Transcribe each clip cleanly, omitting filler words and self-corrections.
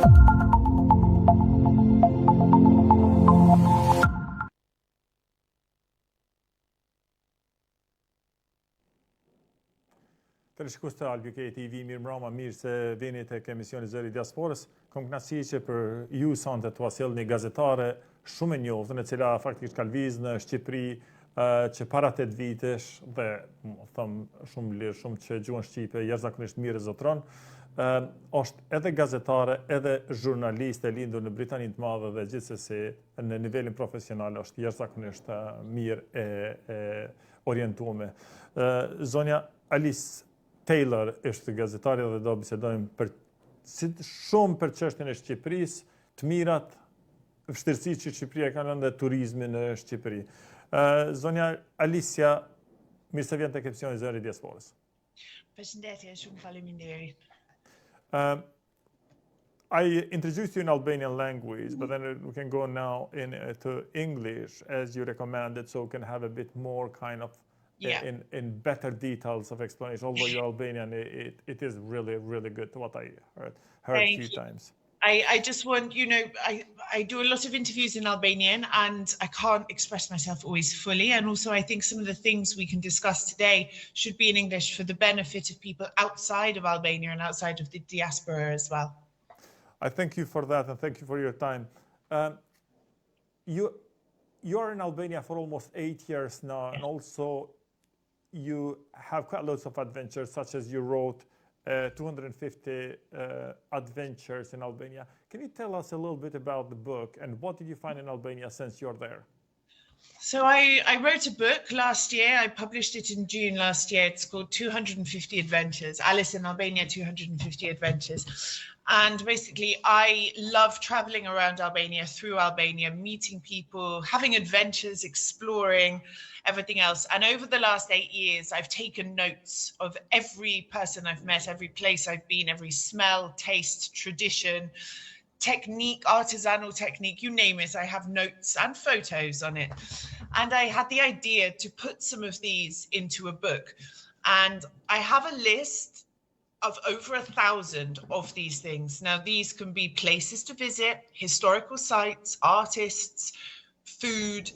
Teleshikues të Albike TV, mirë mbrëma, mirë se vini tek emisioni Zeri Diaspores. Kam kënaqësi që për ju sonte t'ua sjell një gazetare shumë e njohur, e cila faktikisht ka lëvizur në Shqipëri që para 8 vitesh dhe them shumë lirë, shumë që gjuhën shqipe jashtëzakonisht mirë zotron. Është edhe gazetare, edhe zhurnaliste lindur në Britaninë të Madhe dhe gjithsesi në nivelin profesional është jashtëzakonisht mirë e orientuar. Zonja Alice Taylor është gazetare dhe do bisedojmë shumë për çështjen e Shqipërisë, të mirat, vështirësitë që Shqipëria ka lënë dhe turizmin në Shqipëri. Zonja Alicia, mirë se vjen tek emisioni Zeri Diaspores. Përshëndetje, shumë faleminderit. I introduced you in Albanian language, but then we can go now to English as you recommended, so we can have a bit more kind of in better details of explanation. Although you're Albanian, it is really, really good to what I heard a few times. I just want, I do a lot of interviews in Albanian and I can't express myself always fully. And also I think some of the things we can discuss today should be in English for the benefit of people outside of Albania and outside of the diaspora as well. I thank you for that and thank you for your time. You're in Albania for almost 8 years now, and also you have quite lots of adventures, such as you wrote 250 adventures in Albania. Can you tell us a little bit about the book and what did you find in Albania since you're there? So I wrote a book last year. I published it in June last year. It's called 250 Adventures, Alice in Albania 250 Adventures. And basically, I love traveling around Albania, through Albania, meeting people, having adventures, exploring, everything else. And over the last 8 years, I've taken notes of every person I've met, every place I've been, every smell, taste, tradition, technique, artisanal technique, you name it. I have notes and photos on it. And I had the idea to put some of these into a book. And I have a list of over 1,000 of these things. Now, these can be places to visit, historical sites, artists, food,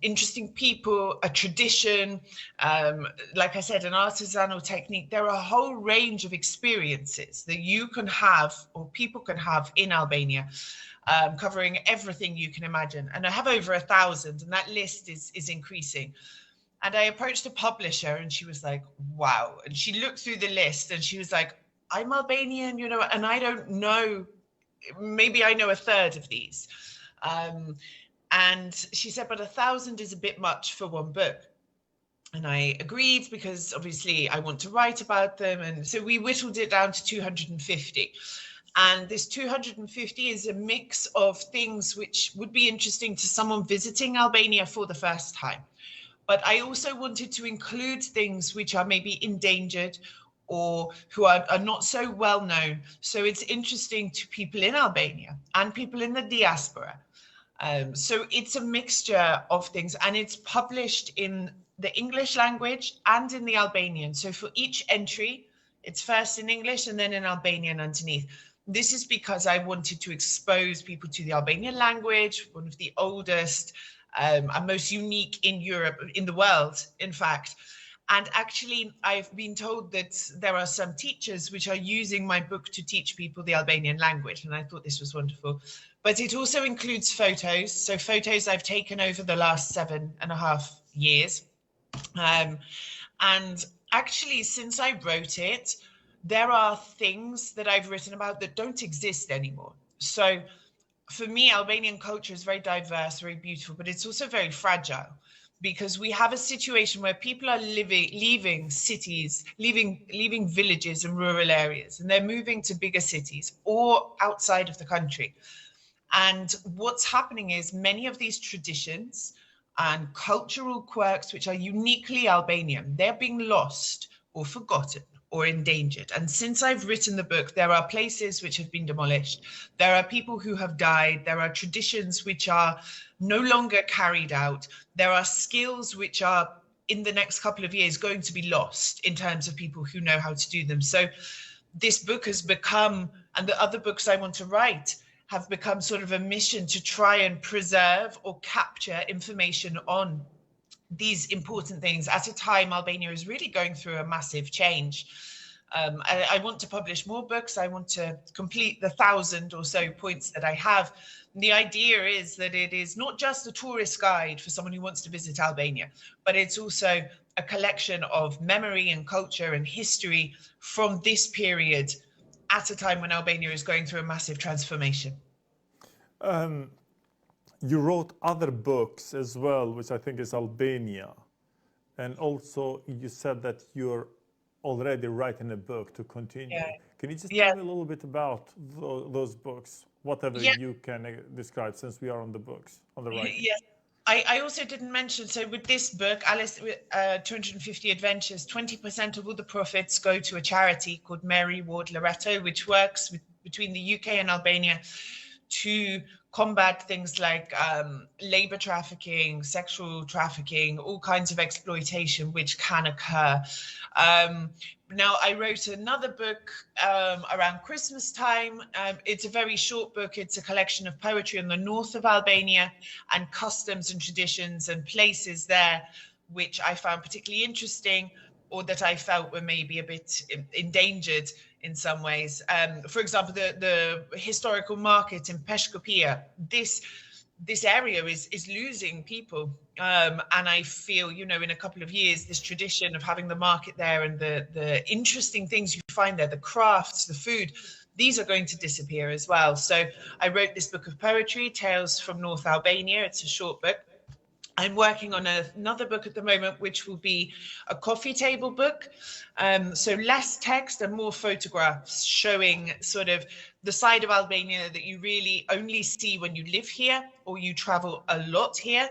interesting people, a tradition, like I said, an artisanal technique. There are a whole range of experiences that you can have or people can have in Albania, covering everything you can imagine. And I have over 1,000 and that list is increasing. And I approached a publisher and she was like, wow. And she looked through the list and she was like, I'm Albanian, and I don't know, maybe I know a third of these. And she said, but 1,000 is a bit much for one book. And I agreed because obviously I want to write about them. And so we whittled it down to 250. And this 250 is a mix of things which would be interesting to someone visiting Albania for the first time. But I also wanted to include things which are maybe endangered or who are not so well known. So it's interesting to people in Albania and people in the diaspora. So it's a mixture of things and it's published in the English language and in the Albanian. So for each entry, it's first in English and then in Albanian underneath. This is because I wanted to expose people to the Albanian language, one of the oldest and most unique in Europe, in the world, in fact. And actually, I've been told that there are some teachers which are using my book to teach people the Albanian language. And I thought this was wonderful. But it also includes photos. So photos I've taken over the last 7.5 years. And actually, since I wrote it, there are things that I've written about that don't exist anymore. So for me, Albanian culture is very diverse, very beautiful, but it's also very fragile because we have a situation where people are leaving cities, leaving villages and rural areas, and they're moving to bigger cities or outside of the country. And what's happening is many of these traditions and cultural quirks, which are uniquely Albanian, they're being lost or forgotten or endangered. And since I've written the book, there are places which have been demolished. There are people who have died. There are traditions which are no longer carried out. There are skills which are in the next couple of years going to be lost in terms of people who know how to do them. So this book has become, and the other books I want to write have become sort of a mission to try and preserve or capture information on these important things at a time Albania is really going through a massive change. I want to publish more books. I want to complete the 1,000 or so points that I have. And the idea is that it is not just a tourist guide for someone who wants to visit Albania, but it's also a collection of memory and culture and history from this period at a time when Albania is going through a massive transformation. You wrote other books as well, which I think is Albania. And also you said that you're already writing a book to continue. Yeah. Can you just tell me a little bit about those books, whatever you can describe, since we are on the books, on the writing? Yes. I also didn't mention, so with this book, Alice 250 Adventures, 20% of all the profits go to a charity called Mary Ward Loretto, which works between the UK and Albania to combat things like labor trafficking, sexual trafficking, all kinds of exploitation which can occur. Now, I wrote another book around Christmas time. It's a very short book. It's a collection of poetry on the north of Albania and customs and traditions and places there, which I found particularly interesting or that I felt were maybe a bit endangered in some ways. For example, the historical market in Peshkopia, this area is losing people. And I feel, you know, in a couple of years, this tradition of having the market there and the interesting things you find there, the crafts, the food, these are going to disappear as well. So I wrote this book of poetry, Tales from North Albania. It's a short book. I'm working on another book at the moment, which will be a coffee table book. So less text and more photographs showing sort of the side of Albania that you really only see when you live here or you travel a lot here,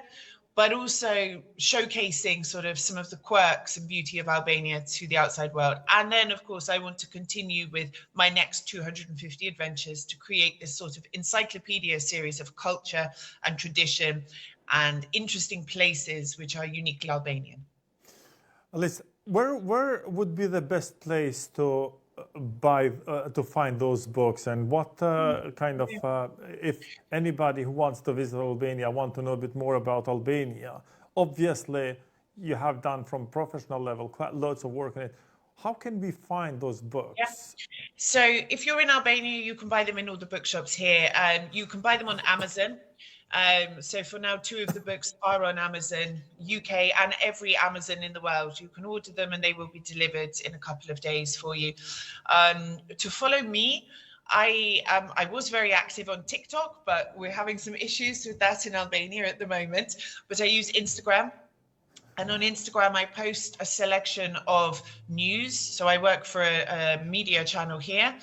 but also showcasing sort of some of the quirks and beauty of Albania to the outside world. And then, of course, I want to continue with my next 250 adventures to create this sort of encyclopedia series of culture and tradition and interesting places which are uniquely Albanian. Alice, where would be the best place to buy to find those books, and what kind of if anybody who wants to visit Albania want to know a bit more about Albania? Obviously, you have done from professional level quite lots of work on it. How can we find those books? Yeah. So if you're in Albania, you can buy them in all the bookshops here. You can buy them on Amazon. So for now, 2 of the books are on Amazon UK and every Amazon in the world. You can order them and they will be delivered in a couple of days for you. To follow me, I was very active on TikTok, but we're having some issues with that in Albania at the moment. But I use Instagram. And on Instagram, I post a selection of news. So I work for a media channel here.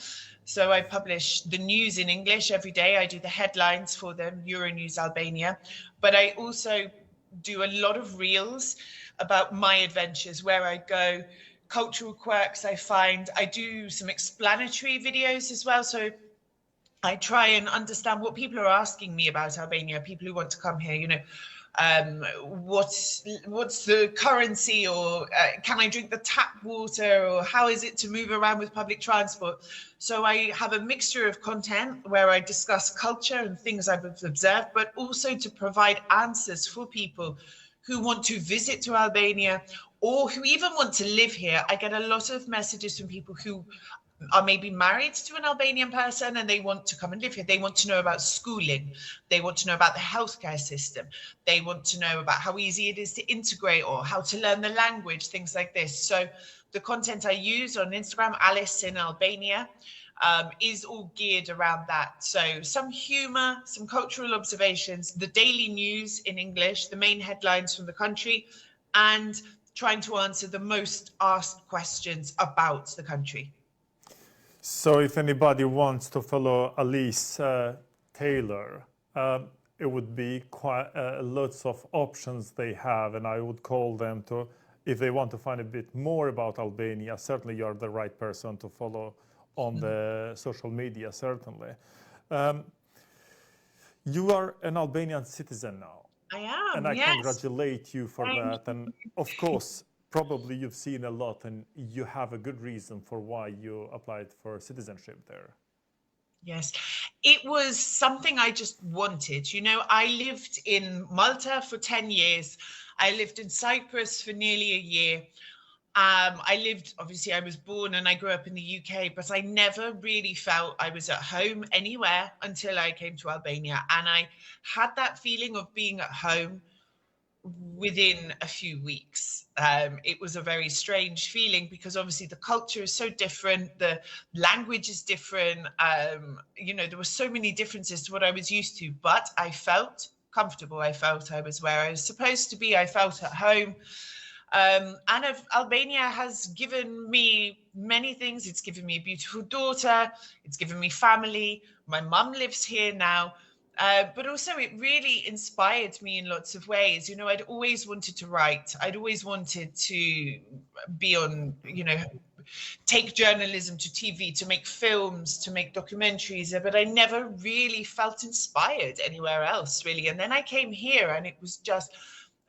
So I publish the news in English every day. I do the headlines for them, Euronews Albania. But I also do a lot of reels about my adventures, where I go, cultural quirks I find. I do some explanatory videos as well. So I try and understand what people are asking me about Albania, people who want to come here, you know. What's the currency, or can I drink the tap water, or how is it to move around with public transport? So I have a mixture of content where I discuss culture and things I've observed, but also to provide answers for people who want to visit to Albania or who even want to live here. I get a lot of messages from people who are maybe married to an Albanian person and they want to come and live here. They want to know about schooling. They want to know about the healthcare system. They want to know about how easy it is to integrate or how to learn the language, things like this. So the content I use on Instagram, Alice in Albania, is all geared around that. So some humor, some cultural observations, the daily news in English, the main headlines from the country, and trying to answer the most asked questions about the country. So if anybody wants to follow Alice Taylor, it would be quite lots of options they have, and I would call them to, if they want to find a bit more about Albania, certainly you're the right person to follow on the social media, certainly. You are an Albanian citizen now. I am, and I yes. congratulate you for that. And of course, probably you've seen a lot and you have a good reason for why you applied for citizenship there. Yes, it was something I just wanted. You know, I lived in Malta for 10 years. I lived in Cyprus for nearly a year. Obviously, I was born and I grew up in the UK, but I never really felt I was at home anywhere until I came to Albania. And I had that feeling of being at home within a few weeks. It was a very strange feeling because obviously the culture is so different, the language is different. There were so many differences to what I was used to, but I felt comfortable. I felt I was where I was supposed to be. I felt at home. Albania has given me many things. It's given me a beautiful daughter. It's given me family. My mum lives here now. But also it really inspired me in lots of ways. You know, I'd always wanted to write. I'd always wanted to be on, take journalism to TV, to make films, to make documentaries, but I never really felt inspired anywhere else, really. And then I came here and it was just,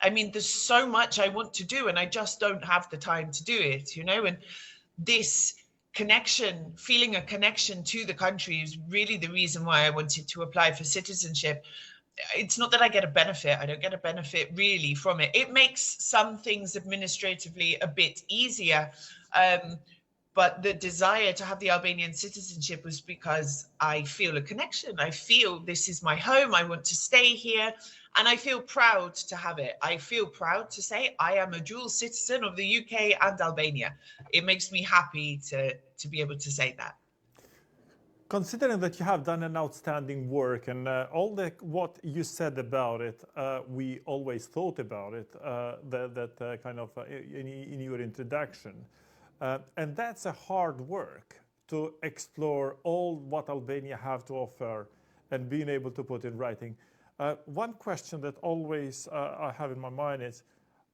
there's so much I want to do and I just don't have the time to do it, and this connection, feeling a connection to the country is really the reason why I wanted to apply for citizenship. It's not that I get a benefit. I don't get a benefit really from it. It makes some things administratively a bit easier. But the desire to have the Albanian citizenship was because I feel a connection. I feel this is my home. I want to stay here. And I feel proud to have it. I feel proud to say I am a dual citizen of the UK and Albania. It makes me happy to be able to say that. Considering that you have done an outstanding work and what you said about it, we always thought about it, in your introduction. And that's a hard work to explore all what Albania have to offer and being able to put in writing. One question that always I have in my mind is,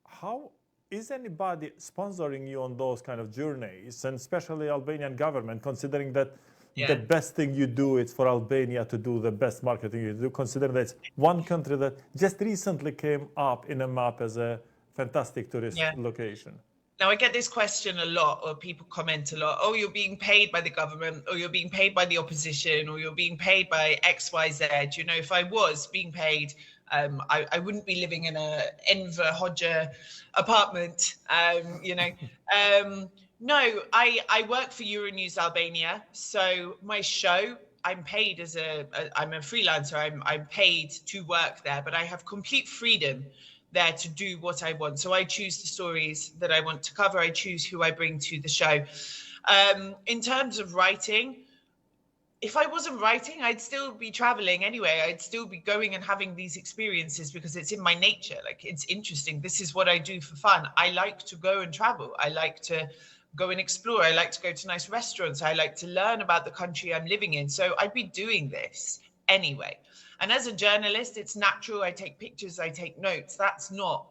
how is anybody sponsoring you on those kind of journeys, and especially Albanian government, considering that the best thing you do is for Albania to do the best marketing you do, considering that it's one country that just recently came up in a map as a fantastic tourist location? Now, I get this question a lot, or people comment a lot. Oh, you're being paid by the government, or you're being paid by the opposition, or you're being paid by X, Y, Z. If I was being paid, I wouldn't be living in a Enver Hoxha apartment, No, I work for Euronews Albania. So my show, I'm paid I'm a freelancer. I'm paid to work there, but I have complete freedom there to do what I want. So I choose the stories that I want to cover. I choose who I bring to the show. In terms of writing, if I wasn't writing, I'd still be traveling anyway. I'd still be going and having these experiences because it's in my nature. Like, it's interesting. This is what I do for fun. I like to go and travel. I like to go and explore. I like to go to nice restaurants. I like to learn about the country I'm living in. So I'd be doing this anyway. And as a journalist, it's natural. I take pictures, I take notes. That's not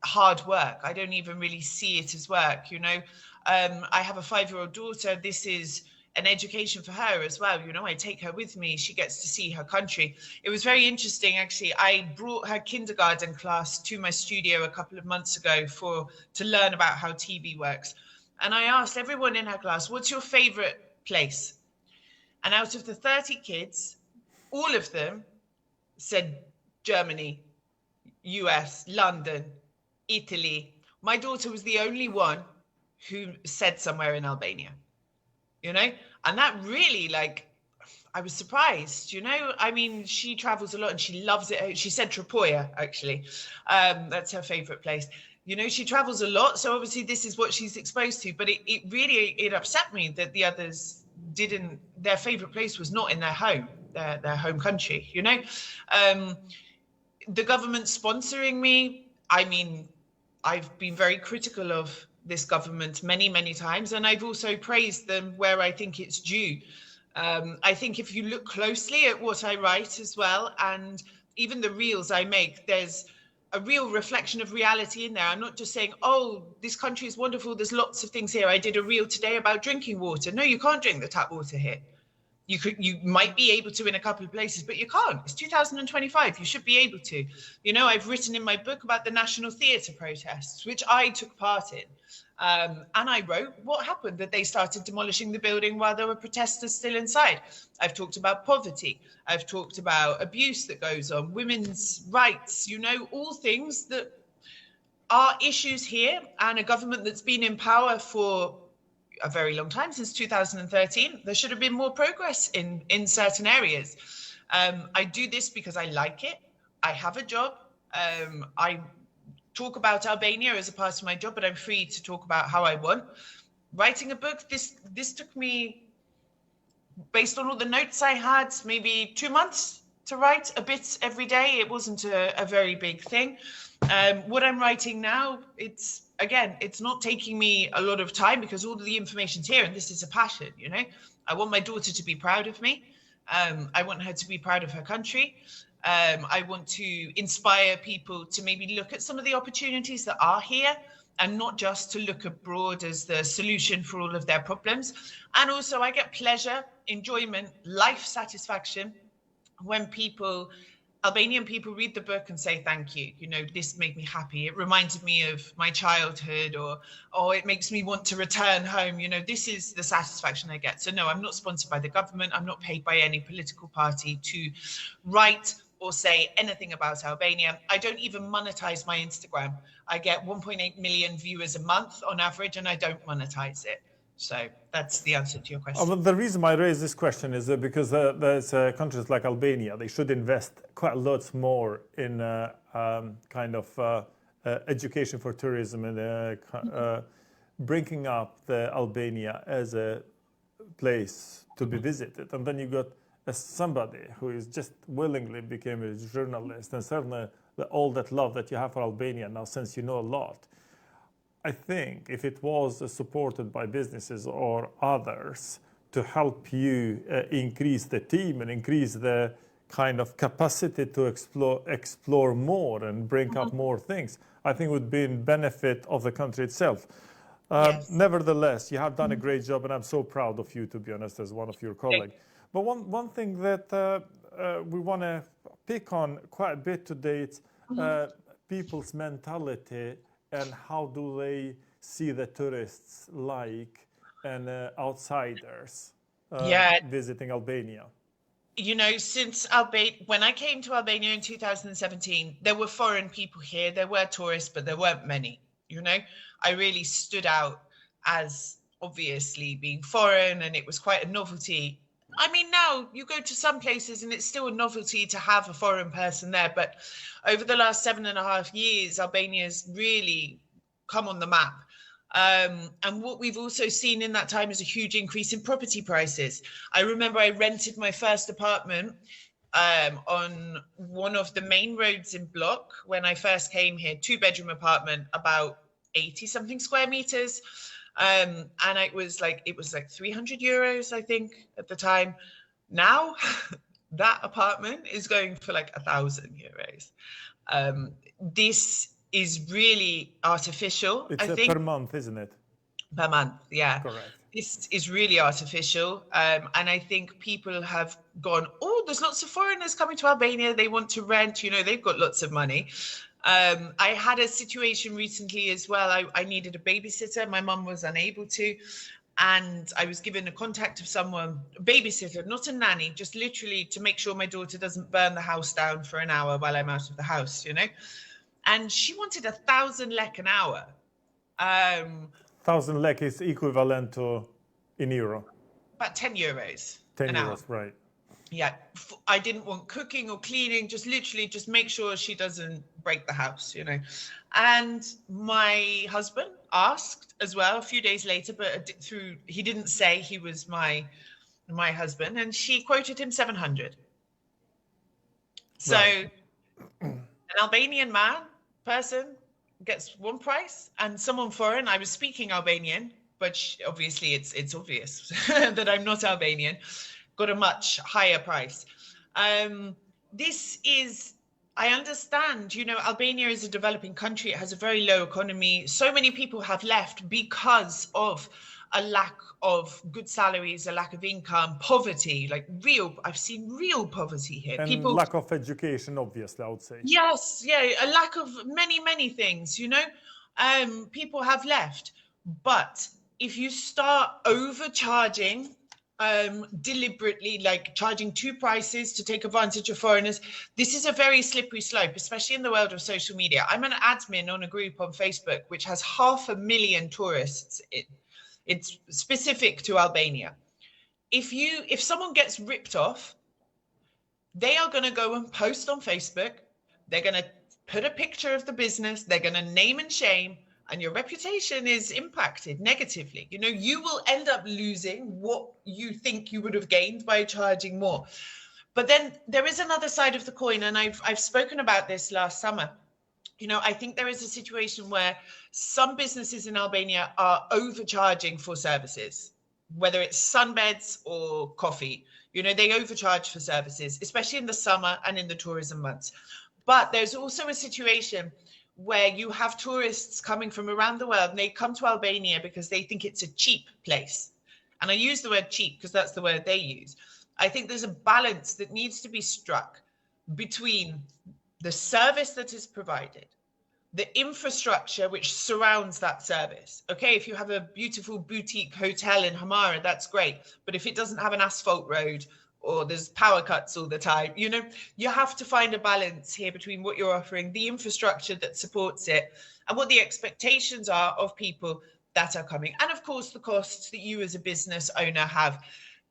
hard work. I don't even really see it as work, I have a 5-year-old daughter. This is an education for her as well. I take her with me. She gets to see her country. It was very interesting, actually. I brought her kindergarten class to my studio a couple of months ago to learn about how TV works. And I asked everyone in her class, what's your favorite place? And out of the 30 kids, all of them said Germany, US, London, Italy. My daughter was the only one who said somewhere in Albania, and that really, I was surprised, she travels a lot and she loves it. She said Tropoja, actually. That's her favorite place. She travels a lot. So obviously this is what she's exposed to, but it really upset me that the others their favorite place was not in their home. Their home country, The government sponsoring me, I've been very critical of this government many, many times, and I've also praised them where I think it's due. I think if you look closely at what I write as well, and even the reels I make, there's a real reflection of reality in there. I'm not just saying, oh, this country is wonderful, there's lots of things here. I did a reel today about drinking water. No, you can't drink the tap water here. You might be able to in a couple of places, but you can't. It's 2025. You should be able to. You know, I've written in my book about the National Theatre protests, which I took part in. And I wrote what happened, that they started demolishing the building while there were protesters still inside. I've talked about poverty. I've talked about abuse that goes on, women's rights, you know, all things that are issues here, and a government that's been in power for a very long time, since 2013. There should have been more progress in certain areas. I do this because I like it. I have a job. I talk about Albania as a part of my job, but I'm free to talk about how I want. Writing a book, this took me, based on all the notes I had, maybe 2 months to write a bit every day. It wasn't a very big thing. What I'm writing now, it's not taking me a lot of time because all of the information's here, and this is a passion, you know. I want my daughter to be proud of me. I want her to be proud of her country. I want to inspire people to maybe look at some of the opportunities that are here, and not just to look abroad as the solution for all of their problems. And also I get pleasure, enjoyment, life satisfaction when Albanian people read the book and say, thank you. You know, this made me happy. It reminded me of my childhood, or it makes me want to return home. You know, this is the satisfaction I get. So no, I'm not sponsored by the government. I'm not paid by any political party to write or say anything about Albania. I don't even monetize my Instagram. I get 1.8 million viewers a month on average, and I don't monetize it. So that's the answer to your question. Well, the reason I raise this question is because there's countries like Albania, they should invest quite a lot more in kind of education for tourism, and bringing up the Albania as a place to be visited. And then you got somebody who is just willingly became a journalist, and certainly all that love that you have for Albania now, since you know a lot. I think if it was supported by businesses or others to help you increase the team and increase the kind of capacity to explore more and bring up more things, I think would be in benefit of the country itself. Yes. Nevertheless, you have done a great job, and I'm so proud of you, to be honest, as one of your colleagues. But one thing that we want to pick on quite a bit today, it's people's mentality and how do they see the tourists like and outsiders visiting Albania. You know, when I came to Albania in 2017, there were foreign people here. There were tourists, but there weren't many. You know, I really stood out as obviously being foreign, and it was quite a novelty. I mean, now you go to some places and it's still a novelty to have a foreign person there. But over the last 7.5 years, Albania's really come on the map. And what we've also seen in that time is a huge increase in property prices. I remember I rented my first apartment on one of the main roads in Block when I first came here, 2-bedroom apartment, about 80 something square meters. And it was like 300 euros, I think, at the time. Now that apartment is going for like 1,000 euros. This is really artificial. I think per month, isn't it? Per month, yeah. Correct. This is really artificial. And I think people have gone, oh, there's lots of foreigners coming to Albania. They want to rent, you know, they've got lots of money. I had a situation recently as well. I needed a babysitter. My mum was unable to. And I was given a contact of someone, a babysitter, not a nanny, just literally to make sure my daughter doesn't burn the house down for an hour while I'm out of the house, you know. And she wanted 1,000 lek an hour. 1,000 lek is equivalent to, in euro? About 10 euros. 10 an euros, hour. right. Yeah, I didn't want cooking or cleaning, just literally just make sure she doesn't break the house, you know. And my husband asked as well a few days later, but he didn't say he was my husband, and she quoted him 700. So Right. an Albanian person gets one price, and someone foreign, I was speaking Albanian, but obviously it's obvious that I'm not Albanian, got a much higher price. I understand, you know, Albania is a developing country. It has a very low economy. So many people have left because of a lack of good salaries, a lack of income, poverty, like I've seen real poverty here. And People, lack of education, obviously, I would say. yes, yeah, a lack of many things, people have left. But if you start overcharging deliberately, like charging two prices to take advantage of foreigners, this is a very slippery slope, especially in the world of social media. I'm an admin on a group on Facebook which has 500,000 tourists. It's specific to Albania. If someone gets ripped off, they are going to go and post on Facebook. They're going to put a picture of the business. They're going to name and shame, and your reputation is impacted negatively. You will end up losing what you think you would have gained by charging more. But then there is another side of the coin, and I've spoken about this last summer. I think there is a situation where some businesses in Albania are overcharging for services, whether it's sunbeds or coffee. They overcharge for services, especially in the summer and in the tourism months. But there's also a situation where you have tourists coming from around the world, and they come to Albania because they think it's a cheap place. And I use the word cheap because that's the word they use. I think there's a balance that needs to be struck between the service that is provided, the infrastructure which surrounds that service. Okay, if you have a beautiful boutique hotel in Hamara, that's great. But if it doesn't have an asphalt road, or there's power cuts all the time, you have to find a balance here between what you're offering, the infrastructure that supports it, and what the expectations are of people that are coming. And of course, the costs that you as a business owner have.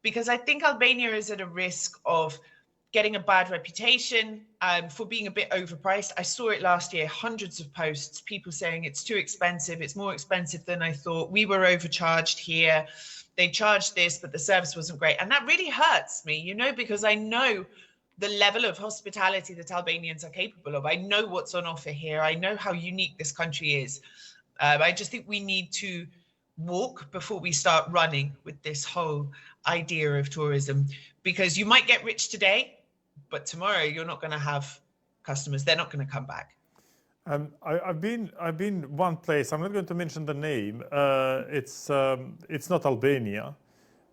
Because I think Albania is at a risk of getting a bad reputation for being a bit overpriced. I saw it last year, hundreds of posts, people saying it's too expensive, it's more expensive than I thought, we were overcharged here, they charged this, but the service wasn't great. And that really hurts me, because I know the level of hospitality that Albanians are capable of. I know what's on offer here. I know how unique this country is. I just think we need to walk before we start running with this whole idea of tourism, because you might get rich today, but tomorrow you're not going to have customers. They're not going to come back. I've been one place. I'm not going to mention the name. It's not Albania,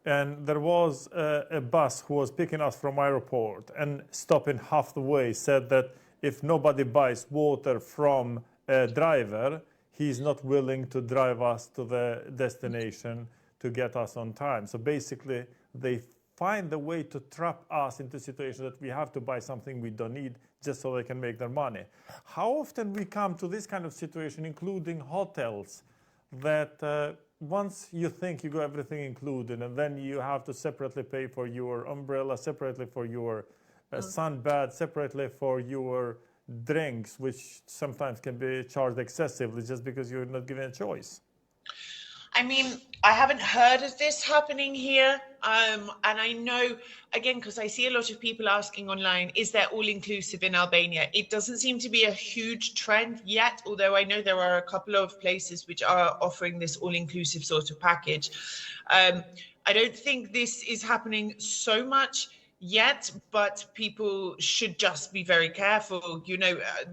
and there was a bus who was picking us from airport and stopping half the way. Said that if nobody buys water from a driver, he's not willing to drive us to the destination to get us on time. So basically, they find a way to trap us into a situation that we have to buy something we don't need just so they can make their money. How often we come to this kind of situation, including hotels, that once you think you got everything included, and then you have to separately pay for your umbrella, separately for your sunbed, separately for your drinks, which sometimes can be charged excessively just because you're not given a choice. I mean, I haven't heard of this happening here. And I know, again, because I see a lot of people asking online, is there all-inclusive in Albania? It doesn't seem to be a huge trend yet, although I know there are a couple of places which are offering this all-inclusive sort of package. I don't think this is happening so much yet, but people should just be very careful.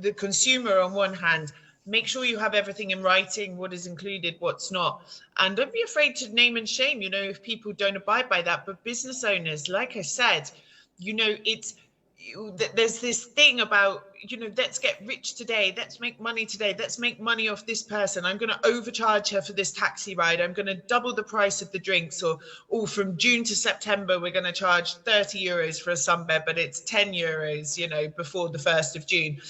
The consumer on one hand, make sure you have everything in writing, what is included, what's not. And don't be afraid to name and shame, if people don't abide by that. But business owners, like I said, there's this thing about, let's get rich today. Let's make money today. Let's make money off this person. I'm going to overcharge her for this taxi ride. I'm going to double the price of the drinks. Or from June to September, we're going to charge 30 euros for a sunbed, but it's 10 euros, before the 1st of June.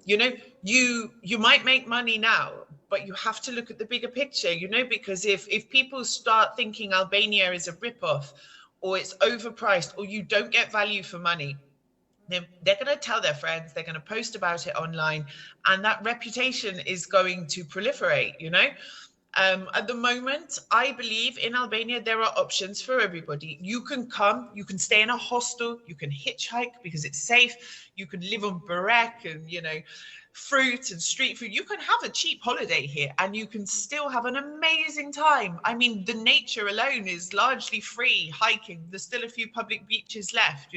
You might make money now, but you have to look at the bigger picture, because if people start thinking Albania is a ripoff, or it's overpriced, or you don't get value for money, then they're going to tell their friends, they're going to post about it online, and that reputation is going to proliferate, At the moment, I believe in Albania, there are options for everybody. You can come, you can stay in a hostel, you can hitchhike because it's safe. You can live on burek and, fruit and street food. You can have a cheap holiday here and you can still have an amazing time. I mean, the nature alone is largely free hiking. There's still a few public beaches left,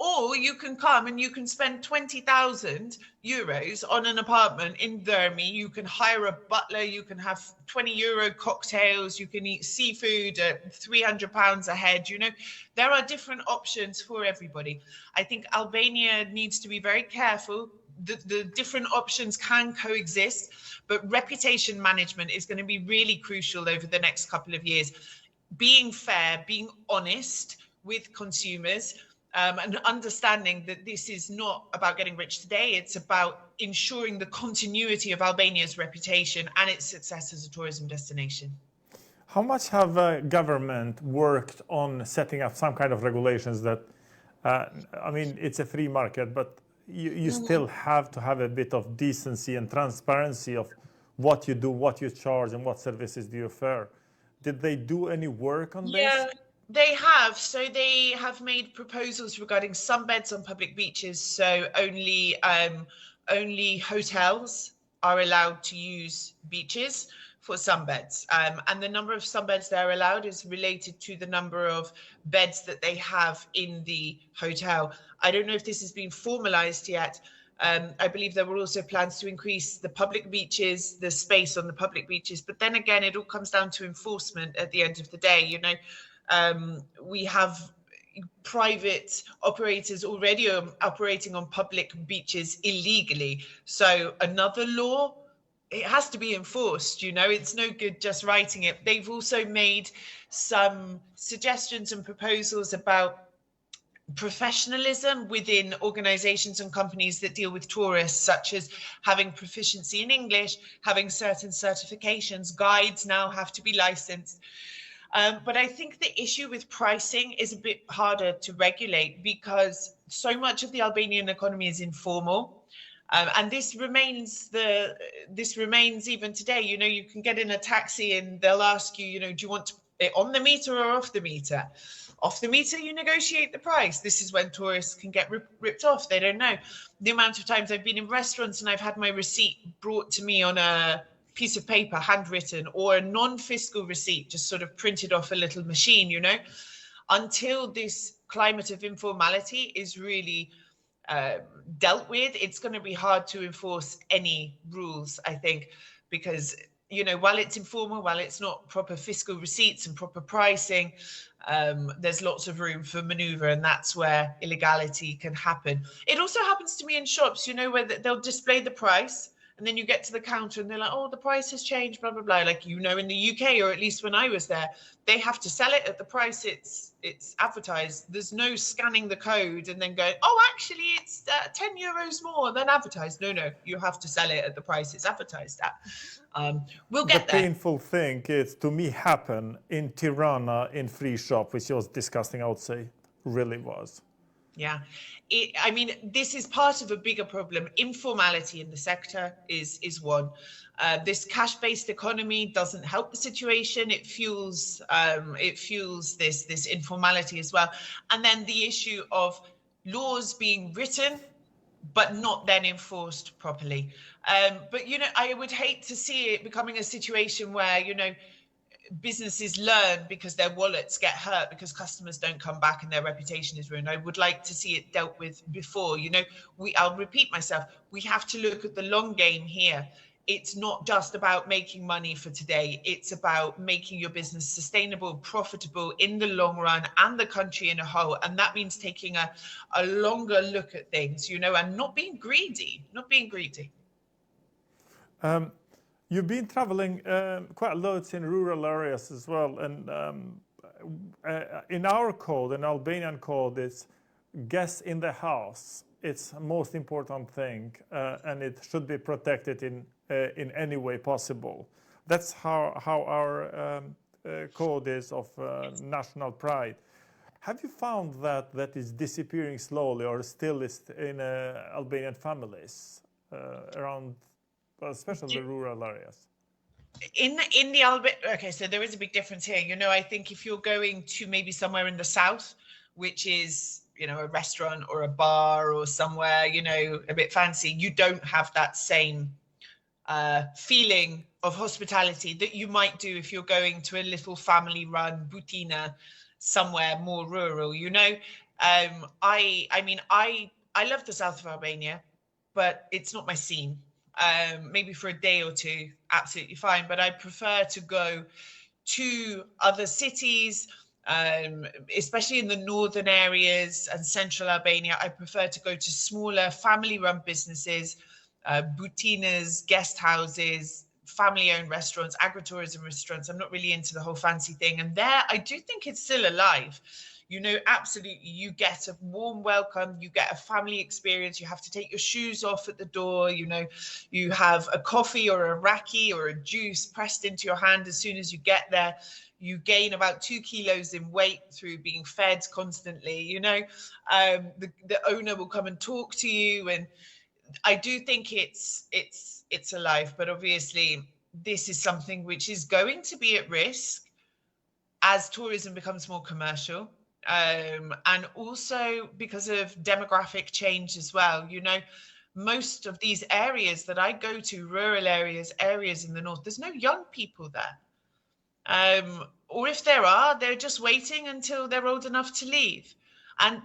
Or you can come and you can spend 20,000 euros on an apartment in Zeri. You can hire a butler, you can have 20 euro cocktails, you can eat seafood at £300 a head. You know, there are different options for everybody. I think Albania needs to be very careful. The different options can coexist, but reputation management is going to be really crucial over the next couple of years. Being fair, being honest with consumers, and understanding that this is not about getting rich today, it's about ensuring the continuity of Albania's reputation and its success as a tourism destination. How much have government worked on setting up some kind of regulations that, I mean, it's a free market, but you still have to have a bit of decency and transparency of what you do, what you charge, and what services do you offer. Did they do any work on this? They have. So they have made proposals regarding sunbeds on public beaches. So only hotels are allowed to use beaches for sunbeds. And the number of sunbeds they're allowed is related to the number of beds that they have in the hotel. I don't know if this has been formalized yet. I believe there were also plans to increase the public beaches, the space on the public beaches. But then again, it all comes down to enforcement at the end of the day. You know, we have private operators already operating on public beaches illegally. So another law, it has to be enforced. You know, it's no good just writing it. They've also made some suggestions and proposals about professionalism within organizations and companies that deal with tourists, such as having proficiency in English, having certain certifications. Guides now have to be licensed. But I think the issue with pricing is a bit harder to regulate because so much of the Albanian economy is informal. And this remains even today. You know, you can get in a taxi and they'll ask you, you know, do you want it on the meter or off the meter? Off the meter, you negotiate the price. This is when tourists can get ripped off. They don't know. The amount of times I've been in restaurants and I've had my receipt brought to me on a piece of paper, handwritten, or a non-fiscal receipt, just sort of printed off a little machine, you know, until this climate of informality is really dealt with, it's going to be hard to enforce any rules, I think, because, you know, while it's informal, while it's not proper fiscal receipts and proper pricing, there's lots of room for maneuver, and that's where illegality can happen. It also happens to me in shops, you know, where they'll display the price, and then you get to the counter and they're like, oh, the price has changed, blah, blah, blah. Like, you know, in the UK, or at least when I was there, they have to sell it at the price it's advertised. There's no scanning the code and then going, oh, actually, it's 10 euros more than advertised. No, you have to sell it at the price it's advertised at. We'll get there. The painful thing is, to me, happened in Tirana in free shop, which was disgusting, I would say, really was. Yeah, I mean, this is part of a bigger problem. Informality in the sector is one. This cash-based economy doesn't help the situation. It fuels this informality as well. And then the issue of laws being written but not then enforced properly. But, you know, I would hate to see it becoming a situation where, you know, businesses learn because their wallets get hurt because customers don't come back and their reputation is ruined. I would like to see it dealt with before. You know, I'll repeat myself, we have to look at the long game here. It's not just about making money for today. It's about making your business sustainable, profitable in the long run, and the country in a whole. And that means taking a longer look at things, you know, and not being greedy. You've been traveling quite a lot in rural areas as well, and in our code, in Albanian code, it's guests in the house. It's the most important thing, and it should be protected in any way possible. That's how our code is of national pride. Have you found that is disappearing slowly, or still is in Albanian families around? Especially the rural areas. Okay, so there is a big difference here. You know, I think if you're going to maybe somewhere in the south, which is, you know, a restaurant or a bar or somewhere, you know, a bit fancy, you don't have that same feeling of hospitality that you might do if you're going to a little family-run butina somewhere more rural, you know. I love the south of Albania, but it's not my scene. Maybe for a day or two, absolutely fine. But I prefer to go to other cities, especially in the northern areas and central Albania. I prefer to go to smaller family-run businesses, butinas, guest houses, family-owned restaurants, agritourism restaurants. I'm not really into the whole fancy thing. And there, I do think it's still alive. You know, absolutely, you get a warm welcome, you get a family experience, you have to take your shoes off at the door, you know, you have a coffee or a raki or a juice pressed into your hand as soon as you get there. You gain about 2 kilos in weight through being fed constantly, you know. The owner will come and talk to you, and I do think it's alive, but obviously this is something which is going to be at risk as tourism becomes more commercial, and also because of demographic change as well. You know, most of these areas that I go to, rural areas in the north, there's no young people there. Or if there are, they're just waiting until they're old enough to leave.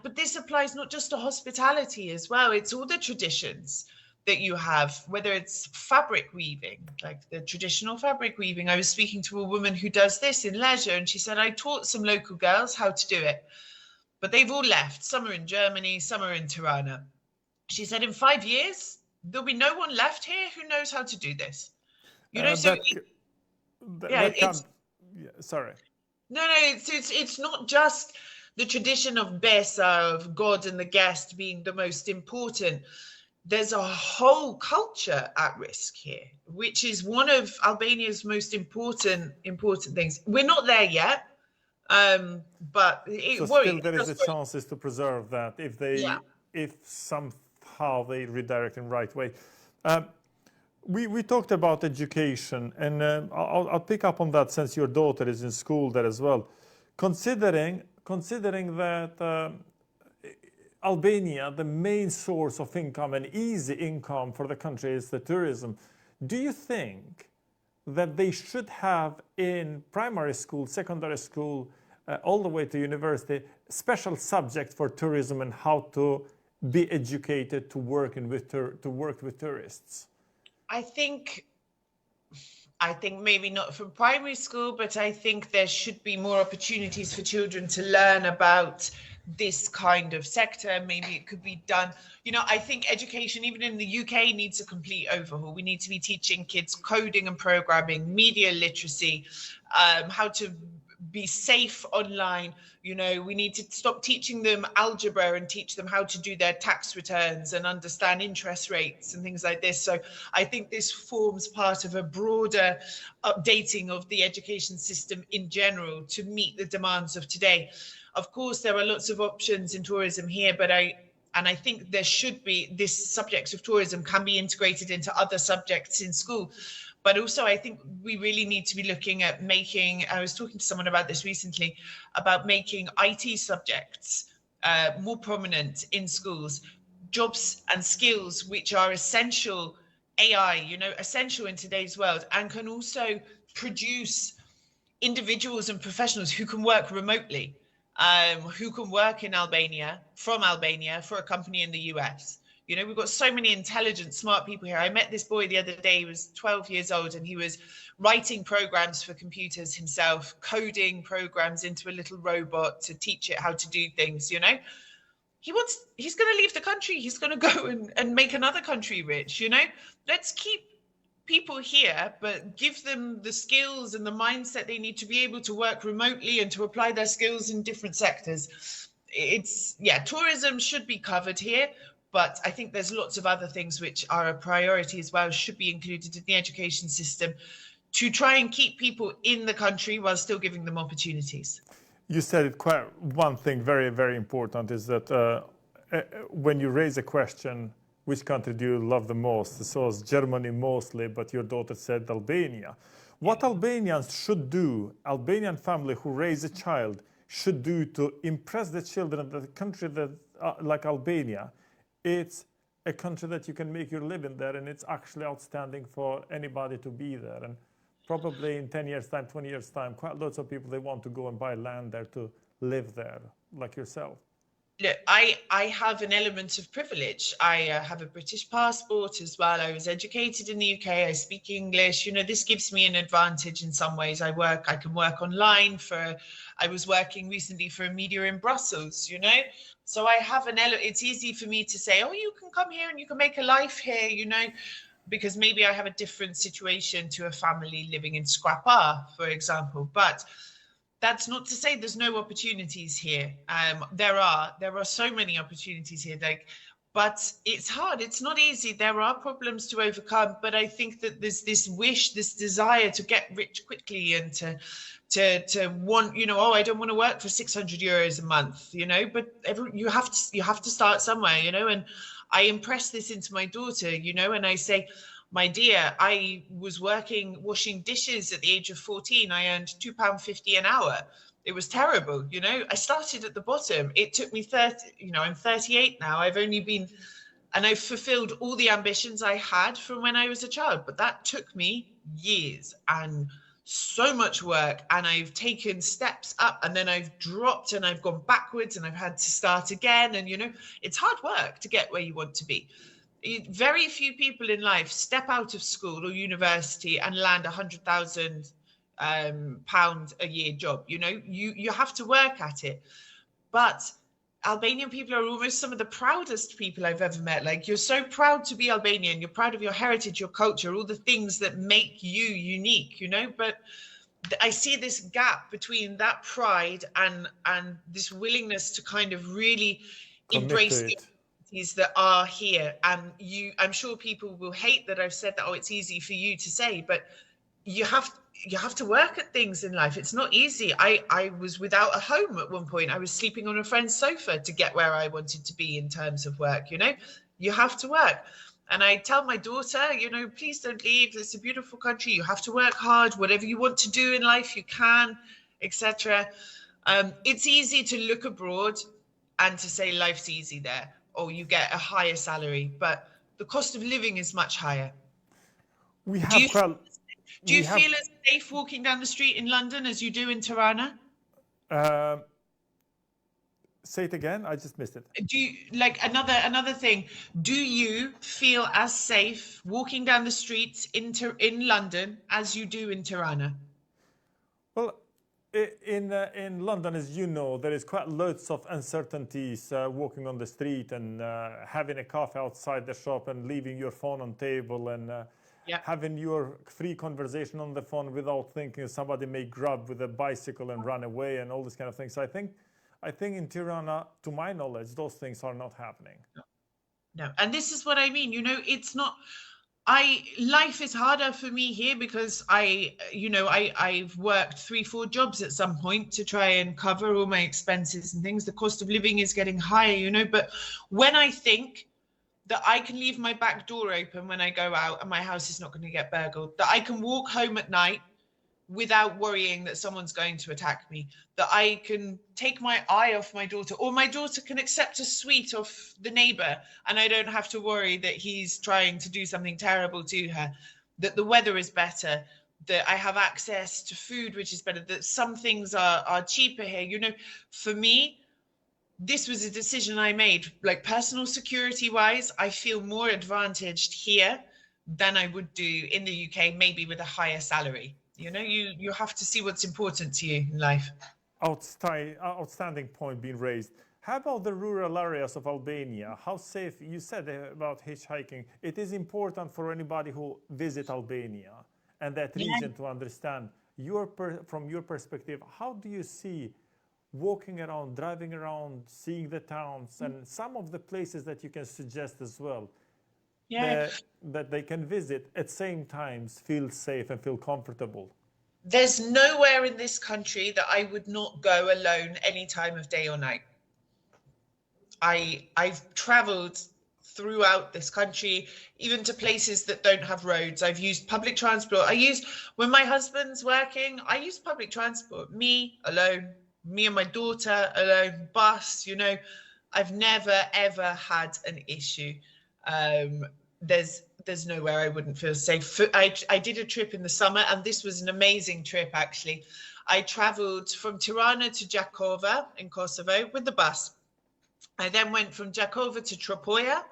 But this applies not just to hospitality as well. It's all the traditions that you have, whether it's fabric weaving, like the traditional fabric weaving. I was speaking to a woman who does this in leisure, and she said, I taught some local girls how to do it, but they've all left. Some are in Germany, some are in Tirana. She said, in 5 years, there'll be no one left here who knows how to do this. You know, sorry. No, it's not just the tradition of Besa, of God and the guest being the most important. There's a whole culture at risk here, which is one of Albania's most important things. We're not there yet, but still there is a chances to preserve that if somehow they redirect in the right way. We talked about education, and I'll pick up on that since your daughter is in school there as well. Considering that Albania, the main source of income and easy income for the country is the tourism, do you think that they should have in primary school, secondary school, all the way to university, special subject for tourism and how to be educated to work with tourists? I think maybe not from primary school, but I think there should be more opportunities for children to learn about this kind of sector. Maybe it could be done. You know, I think education, even in the UK, needs a complete overhaul. We need to be teaching kids coding and programming, media literacy, how to be safe online. You know, we need to stop teaching them algebra and teach them how to do their tax returns and understand interest rates and things like this. So I think this forms part of a broader updating of the education system in general to meet the demands of today. Of course, there are lots of options in tourism here, but I think there should be, this subject of tourism can be integrated into other subjects in school. But also, I think we really need to be looking at making, I was talking to someone about this recently, about making IT subjects more prominent in schools, jobs and skills which are essential, AI, you know, essential in today's world, and can also produce individuals and professionals who can work remotely, who can work in Albania, from Albania, for a company in the US. You know, we've got so many intelligent, smart people here. I met this boy the other day. He was 12 years old, and he was writing programs for computers himself, coding programs into a little robot to teach it how to do things, you know. He's going to leave the country. He's going to go and make another country rich, you know. Let's keep people here, but give them the skills and the mindset they need to be able to work remotely and to apply their skills in different sectors. Tourism should be covered here. But I think there's lots of other things which are a priority as well, should be included in the education system to try and keep people in the country while still giving them opportunities. You said it quite, one thing very, very important is that when you raise a question, which country do you love the most? So it's Germany mostly, but your daughter said Albania. What Albanians should do, Albanian family who raise a child should do to impress the children that the country that like Albania, it's a country that you can make your living there, and it's actually outstanding for anybody to be there. And probably in 10 years' time, 20 years' time, quite lots of people, they want to go and buy land there to live there, like yourself. look, I have an element of privilege. I have a British passport as well. I was educated in the UK. I speak English. You know, this gives me an advantage in some ways. I can work online I was working recently for a media in Brussels, you know. So I have an element. It's easy for me to say, oh, you can come here and you can make a life here, you know, because maybe I have a different situation to a family living in Scrappa, for example. But that's not to say there's no opportunities here. There are so many opportunities here, like, but it's hard. It's not easy. There are problems to overcome, but I think that there's this wish, this desire to get rich quickly and to want, you know, oh, I don't want to work for 600 euros a month, you know, but you have to start somewhere, you know. And I impress this into my daughter, you know, and I say, my dear, I was working washing dishes at the age of 14. I earned £2.50 an hour. It was terrible, you know. I started at the bottom. It took me 30, you know, I'm 38 now. And I've fulfilled all the ambitions I had from when I was a child, but that took me years and so much work, and I've taken steps up and then I've dropped and I've gone backwards and I've had to start again. And, you know, it's hard work to get where you want to be. Very few people in life step out of school or university and land £100,000 a year job. You know, you have to work at it. But Albanian people are almost some of the proudest people I've ever met. Like, you're so proud to be Albanian. You're proud of your heritage, your culture, all the things that make you unique, you know. But I see this gap between that pride and this willingness to kind of really embrace the that are here. And I'm sure people will hate that I've said that, oh, it's easy for you to say, but you have to work at things in life. It's not easy. I was without a home at one point. I was sleeping on a friend's sofa to get where I wanted to be in terms of work, you know. You have to work. And I tell my daughter, you know, please don't leave. It's a beautiful country. You have to work hard. Whatever you want to do in life, you can, etc. It's easy to look abroad and to say life's easy there, or you get a higher salary, but the cost of living is much higher. Do you feel as safe walking down the street in London as you do in Tirana? Say it again, I just missed it. Do you, like, another thing, do you feel as safe walking down the streets in London as you do in Tirana? Well, in London, as you know, there is quite loads of uncertainties walking on the street and having a coffee outside the shop and leaving your phone on table and having your free conversation on the phone without thinking somebody may grab with a bicycle and run away and all this kind of things. So I think in Tirana, to my knowledge, those things are not happening. No. And this is what I mean. You know, it's not. Life is harder for me here because I've worked 3-4 jobs at some point to try and cover all my expenses and things. The cost of living is getting higher, you know. But when I think that I can leave my back door open when I go out and my house is not going to get burgled, that I can walk home at night without worrying that someone's going to attack me, that I can take my eye off my daughter, or my daughter can accept a sweet off the neighbor and I don't have to worry that he's trying to do something terrible to her, that the weather is better, that I have access to food which is better, that some things are cheaper here. You know, for me, this was a decision I made. Like, personal security wise, I feel more advantaged here than I would do in the UK, maybe with a higher salary. You know, you have to see what's important to you in life. Outstanding point being raised. How about the rural areas of Albania? How safe, you said about hitchhiking. It is important for anybody who visit Albania and that region to understand from your perspective, how do you see walking around, driving around, seeing the towns and some of the places that you can suggest as well? That they can visit at same times, feel safe and feel comfortable. There's nowhere in this country that I would not go alone any time of day or night. I've traveled throughout this country, even to places that don't have roads. I've used public transport. When my husband's working, I use public transport, me alone, me and my daughter alone, bus, you know. I've never ever had an issue. There's nowhere I wouldn't feel safe. I did a trip in the summer, and this was an amazing trip, actually. I traveled from Tirana to Jakova in Kosovo with the bus. I then went from Jakova to Tropoja.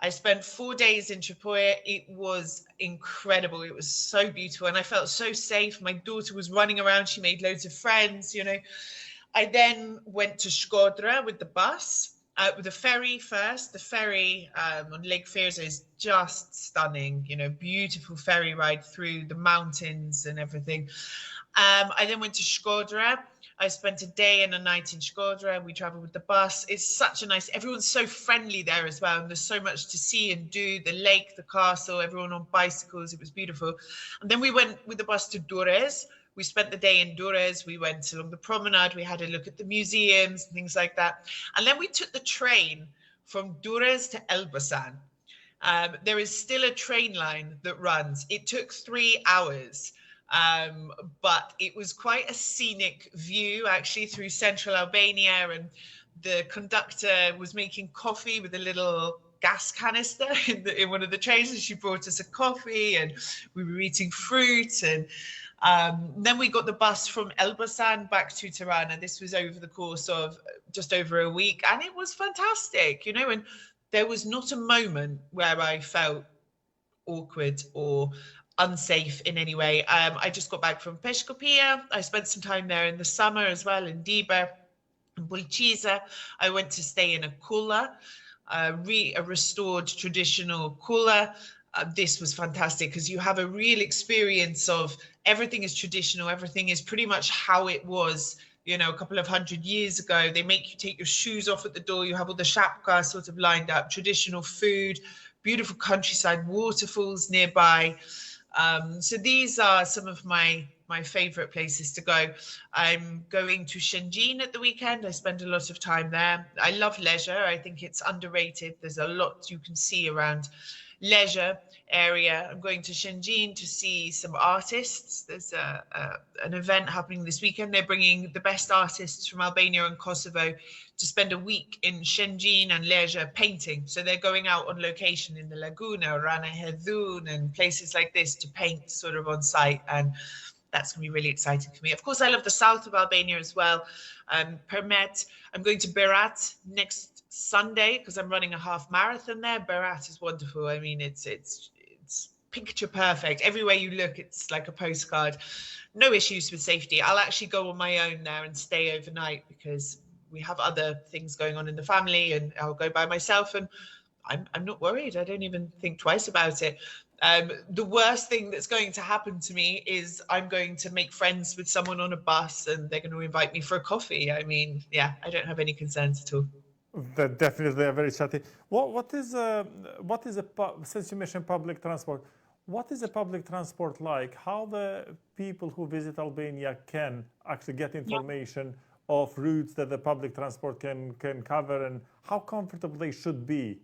I spent 4 days in Tropoja. It was incredible. It was so beautiful. And I felt so safe. My daughter was running around. She made loads of friends, you know. I then went to Shkodra with the bus, with the ferry first. The ferry on Lake Firza is just stunning, you know, beautiful ferry ride through the mountains and everything. I then went to Shkodra. I spent a day and a night in Shkodra. We traveled with the bus. It's such a nice, everyone's so friendly there as well. And there's so much to see and do. The lake, the castle, everyone on bicycles. It was beautiful. And then we went with the bus to Durrës. We spent the day in Durrës. We went along the promenade. We had a look at the museums and things like that. And then we took the train from Durrës to Elbasan. There is still a train line that runs. It took 3 hours. But it was quite a scenic view actually through central Albania, and the conductor was making coffee with a little gas canister in one of the trains, and she brought us a coffee, and we were eating fruit, and then we got the bus from Elbasan back to Tirana. This was over the course of just over a week, and it was fantastic, you know, and there was not a moment where I felt awkward or unsafe in any way. I just got back from Peshkopia. I spent some time there in the summer as well, in Diba and Bulqiza. I went to stay in a kula, a restored traditional kula. This was fantastic because you have a real experience of everything is traditional. Everything is pretty much how it was, you know, a couple of 100 years ago. They make you take your shoes off at the door. You have all the shapka sort of lined up, traditional food, beautiful countryside, waterfalls nearby. So these are some of my favorite places to go. I'm going to Shenzhen at the weekend. I spend a lot of time there. I love leisure. I think it's underrated. There's a lot you can see around leisure area. I'm going to Shenzhen to see some artists. There's an event happening this weekend. They're bringing the best artists from Albania and Kosovo to spend a week in Shenzhen and leisure painting. So they're going out on location in the Laguna, Rana Hedun, and places like this to paint sort of on site. And that's going to be really exciting for me. Of course, I love the south of Albania as well. Permet. I'm going to Berat next Sunday because I'm running a half marathon there. Berat is wonderful. I mean, it's picture perfect. Everywhere you look, it's like a postcard. No issues with safety. I'll actually go on my own there and stay overnight because we have other things going on in the family, and I'll go by myself, and I'm not worried. I don't even think twice about it. The worst thing that's going to happen to me is I'm going to make friends with someone on a bus and they're going to invite me for a coffee. I mean, yeah, I don't have any concerns at all. That definitely are very chatty. Since you mentioned public transport, what is the public transport like? How the people who visit Albania can actually get information of routes that the public transport can cover, and how comfortable they should be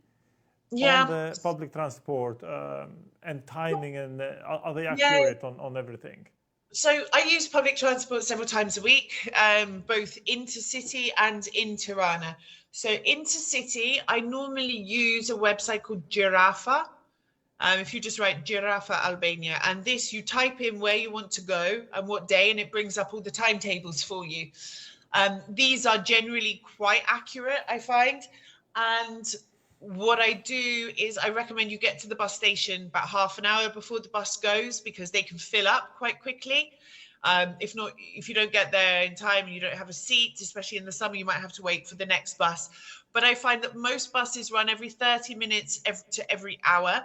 on the public transport and timing, and are they accurate on everything? So I use public transport several times a week, both intercity and in Tirana. So intercity, I normally use a website called Giraffa. If you just write Giraffa Albania, and this, you type in where you want to go and what day, and it brings up all the timetables for you. These are generally quite accurate, I find. And what I do is I recommend you get to the bus station about half an hour before the bus goes, because they can fill up quite quickly. If you don't get there in time and you don't have a seat, especially in the summer, you might have to wait for the next bus. But I find that most buses run every 30 minutes to every hour.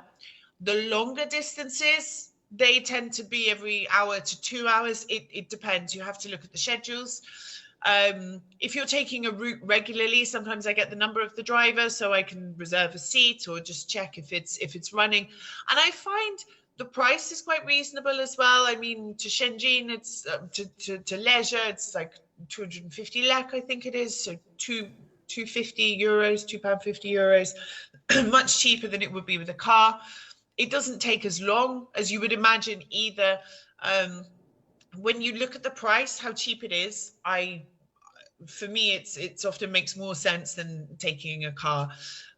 The longer distances, they tend to be every hour to 2 hours. It depends. You have to look at the schedules. If you're taking a route regularly, sometimes I get the number of the driver so I can reserve a seat or just check if it's running. And I find the price is quite reasonable as well. I mean, to Shenzhen, it's to leisure, it's like 250 lek, I think it is. So 250 euros, £2.50, much cheaper than it would be with a car. It doesn't take as long as you would imagine either. When you look at the price, how cheap it is, for me, it's often makes more sense than taking a car.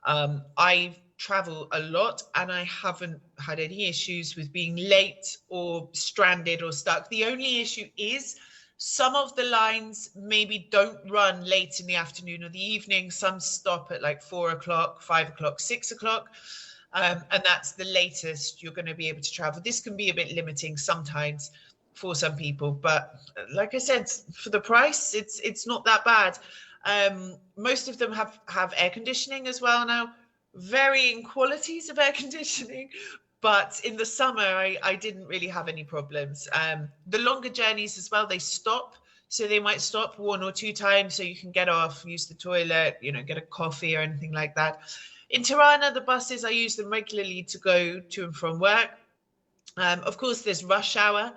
I travel a lot and I haven't had any issues with being late or stranded or stuck. The only issue is Some of the lines maybe don't run late in the afternoon or the evening. Some stop at like 4 o'clock, 5 o'clock, 6 o'clock. And that's the latest you're going to be able to travel. This can be a bit limiting sometimes for some people, but like I said, for the price, it's not that bad. Most of them have air conditioning as well now, varying qualities of air conditioning, but in the summer I didn't really have any problems. The longer journeys as well, they stop, so they might stop 1 or 2 times so you can get off, use the toilet, get a coffee or anything like that. In Tirana, the buses, I use them regularly to go to and from work. Of course, there's rush hour,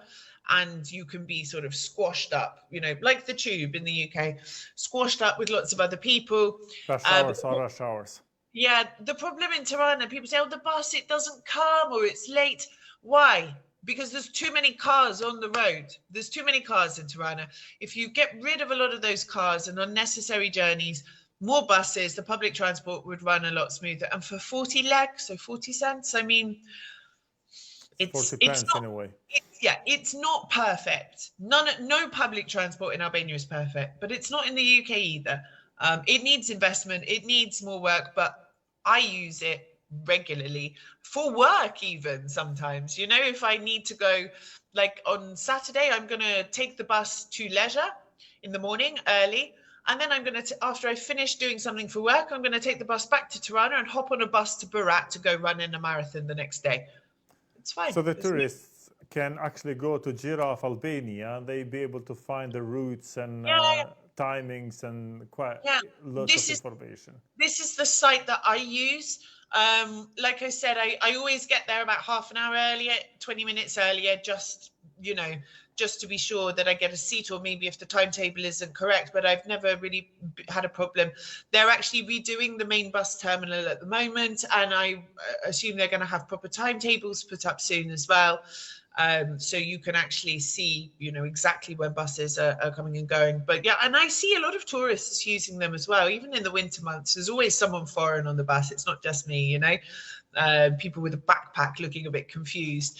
and you can be sort of squashed up, like the tube in the UK, squashed up with lots of other people. Rush hours are rush hours. Yeah, the problem in Tirana, people say, oh, the bus, it doesn't come or it's late. Why? Because there's too many cars on the road. There's too many cars in Tirana. If you get rid of a lot of those cars and unnecessary journeys, more buses, the public transport would run a lot smoother. And for 40 lek, so 40 cents, I mean, it's not, in a way. It's not perfect. No public transport in Albania is perfect, but it's not in the UK either. It needs investment. It needs more work, but I use it regularly for work even sometimes. If I need to go, like on Saturday, I'm going to take the bus to Leisure in the morning early. And then I'm going to, after I finish doing something for work, I'm going to take the bus back to Tirana and hop on a bus to Berat to go run in a marathon the next day. It's fine. So the tourists can actually go to Giraffe, Albania, and they be able to find the routes and timings and quite lots of information. This is the site that I use. Like I said, I always get there about half an hour earlier, 20 minutes earlier, just to be sure that I get a seat, or maybe if the timetable isn't correct, but I've never really had a problem. They're actually redoing the main bus terminal at the moment, and I assume they're going to have proper timetables put up soon as well. So you can actually see, exactly when buses are coming and going. But yeah, and I see a lot of tourists using them as well. Even in the winter months, there's always someone foreign on the bus. It's not just me, people with a backpack looking a bit confused.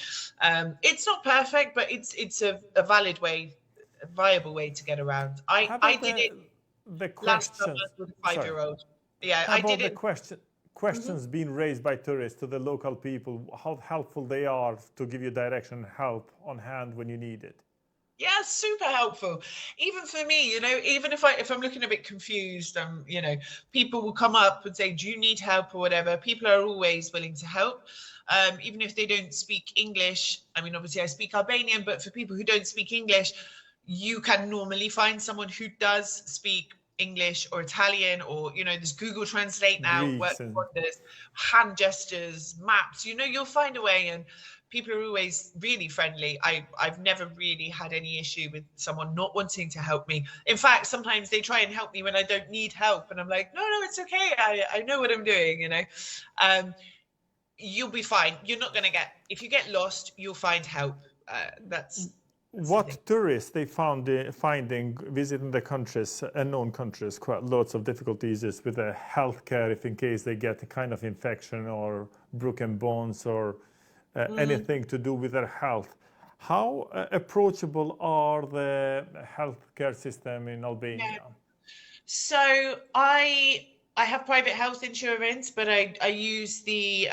It's not perfect, but it's a valid way, a viable way to get around. I did it last summer with a 5-year-old. Yeah, I did it. Questions being raised by tourists to the local people, how helpful they are to give you direction and help on hand when you need it. Yeah, super helpful. Even for me, even if I'm looking a bit confused, people will come up and say, do you need help or whatever? People are always willing to help. Even if they don't speak English. I mean, obviously I speak Albanian, but for people who don't speak English, you can normally find someone who does speak English or Italian, or there's Google Translate now, works wonders, hand gestures, maps, you'll find a way, and people are always really friendly. I've never really had any issue with someone not wanting to help me. In fact, sometimes they try and help me when I don't need help, and I'm like, no, it's okay, I know what I'm doing. You'll be fine. You're not going to if you get lost, you'll find help. That's what tourists they finding visiting the countries, unknown countries, quite lots of difficulties is with the healthcare, if in case they get a kind of infection or broken bones or anything to do with their health. How approachable are the healthcare system in Albania? Yeah. So I have private health insurance, but I use the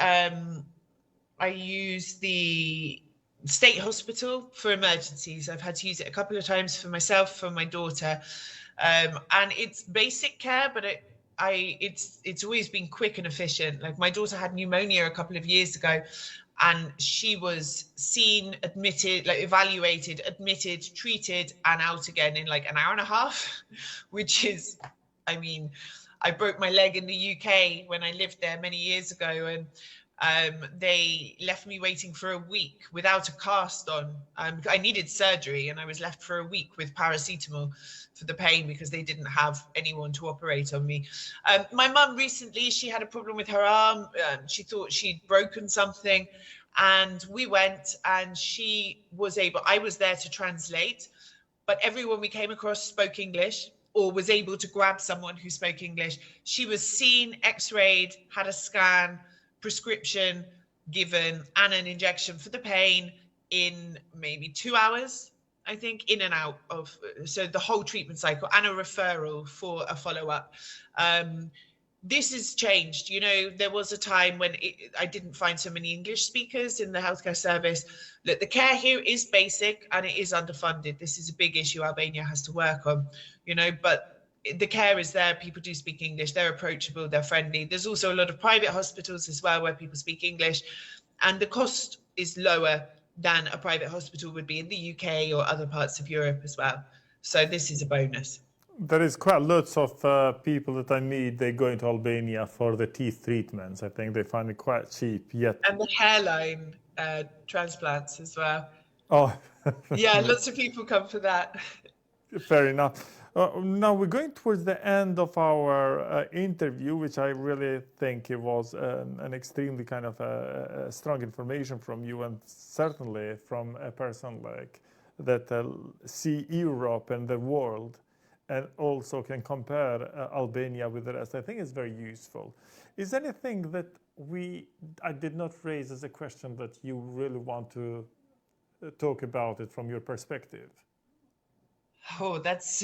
state hospital for emergencies. I've had to use it a couple of times for myself, for my daughter, and it's basic care, but it's always been quick and efficient. Like my daughter had pneumonia a couple of years ago, and she was seen, admitted, like evaluated, admitted, treated, and out again in like an hour and a half, which is, I mean, I broke my leg in the UK when I lived there many years ago, and they left me waiting for a week without a cast on. I needed surgery, and I was left for a week with paracetamol for the pain because they didn't have anyone to operate on me. My mum recently, she had a problem with her arm. She thought she'd broken something, and we went, and I was there to translate, but everyone we came across spoke English or was able to grab someone who spoke English. She was seen, x-rayed, had a scan, prescription given, and an injection for the pain in maybe 2 hours. I think, in and out of, so the whole treatment cycle and a referral for a follow-up. This has changed. You know, there was a time when I didn't find so many English speakers in the healthcare service. Look, the care here is basic and it is underfunded. This is a big issue Albania has to work on, you know, but the care is there. People do speak English. They're approachable. They're friendly. There's also a lot of private hospitals as well where people speak English, and the cost is lower than a private hospital would be in the UK or other parts of Europe as well. So this is a bonus. There is quite lots of people that I meet, they go into Albania for the teeth treatments. I think they find it quite cheap, yet... And the hairline transplants as well. Oh. Yeah, lots of people come for that. Fair enough. Now we're going towards the end of our interview, which I really think it was an extremely kind of strong information from you, and certainly from a person like that see Europe and the world, and also can compare Albania with the rest. I think it's very useful. Is there anything that I did not raise as a question that you really want to talk about it from your perspective? Oh, that's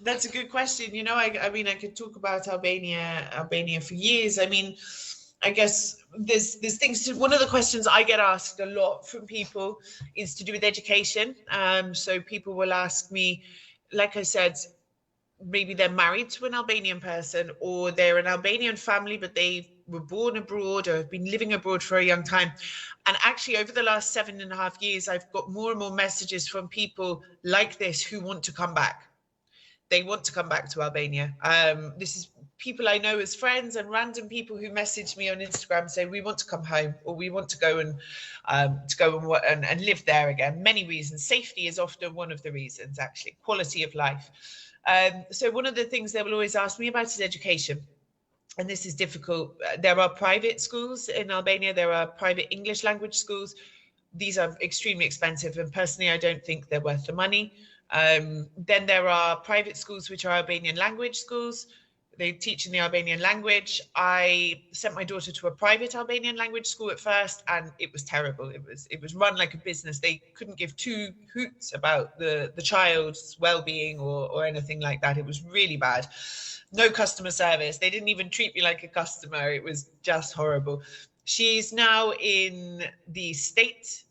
that's a good question. You know, I mean, I could talk about Albania for years. I mean, I guess there's things one of the questions I get asked a lot from people is to do with education. So people will ask me, like I said, maybe they're married to an Albanian person, or they're an Albanian family, but they were born abroad or have been living abroad for a young time. And actually, over the last 7.5 years, I've got more and more messages from people like this who want to come back. They want to come back to Albania. This is people I know as friends and random people who message me on Instagram saying, we want to come home, or we want to go and live there again. Many reasons. Safety is often one of the reasons, actually. Quality of life. So one of the things they will always ask me about is education. And this is difficult. There are private schools in Albania. There are private English language schools. These are extremely expensive, and personally, I don't think they're worth the money. Then there are private schools which are Albanian language schools. They teach in the Albanian language. I sent my daughter to a private Albanian language school at first, and it was terrible. It was run like a business. They couldn't give two hoots about the child's well-being or anything like that. It was really bad. No customer service. They didn't even treat me like a customer. It was just horrible. She's now in the state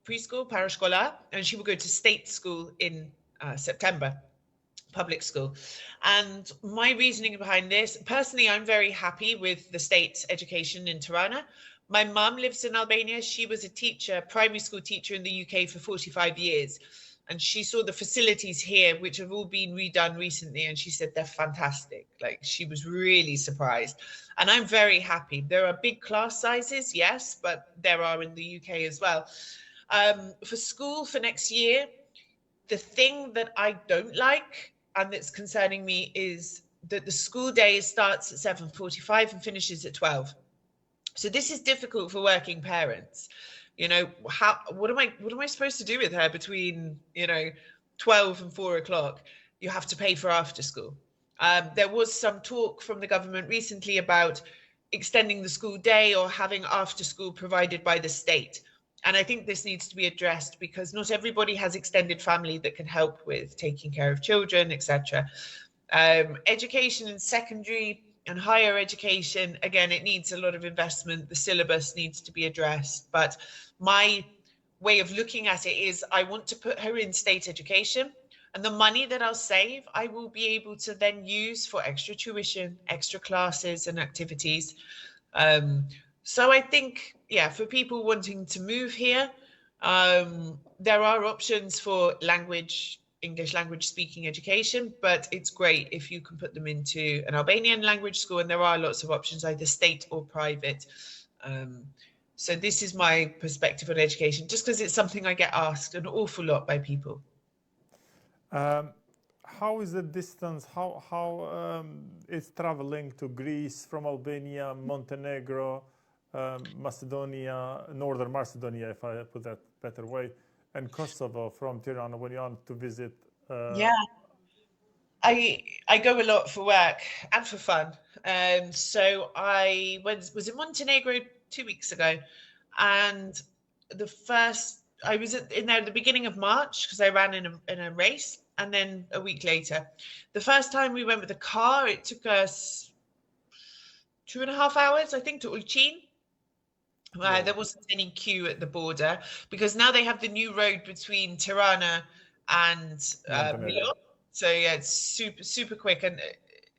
preschool, Parascola, and she will go to state school in September, public school. And my reasoning behind this, personally, I'm very happy with the state education in Tirana. My mum lives in Albania. She was a teacher, primary school teacher in the UK for 45 years. And she saw the facilities here, which have all been redone recently. And she said, they're fantastic. Like, she was really surprised. And I'm very happy. There are big class sizes, yes, but there are in the UK as well. For school for next year, the thing that I don't like and that's concerning me is that the school day starts at 7:45 and finishes at 12. So this is difficult for working parents. You know, what am I supposed to do with her between, 12 and 4 o'clock? You have to pay for after school. There was some talk from the government recently about extending the school day or having after school provided by the state. And I think this needs to be addressed because not everybody has extended family that can help with taking care of children, etc. Education in secondary and higher education, again, it needs a lot of investment. The syllabus needs to be addressed. But my way of looking at it is I want to put her in state education, and the money that I'll save, I will be able to then use for extra tuition, extra classes and activities. So I think, yeah, for people wanting to move here, there are options for English language speaking education, but it's great if you can put them into an Albanian language school, and there are lots of options, either state or private. So this is my perspective on education, just because it's something I get asked an awful lot by people. How is the distance? How is traveling to Greece from Albania, Montenegro, Macedonia, Northern Macedonia, if I put that better way, and Kosovo from Tirana when you want to visit? Yeah, I go a lot for work and for fun. So I was in Montenegro 2 weeks ago, and the first was in there at the beginning of March because I ran in a race, and then a week later. The first time we went with a car, it took us 2.5 hours, I think, to Ulcin. There wasn't any queue at the border because now they have the new road between Tirana and Milot. So yeah, it's super quick. And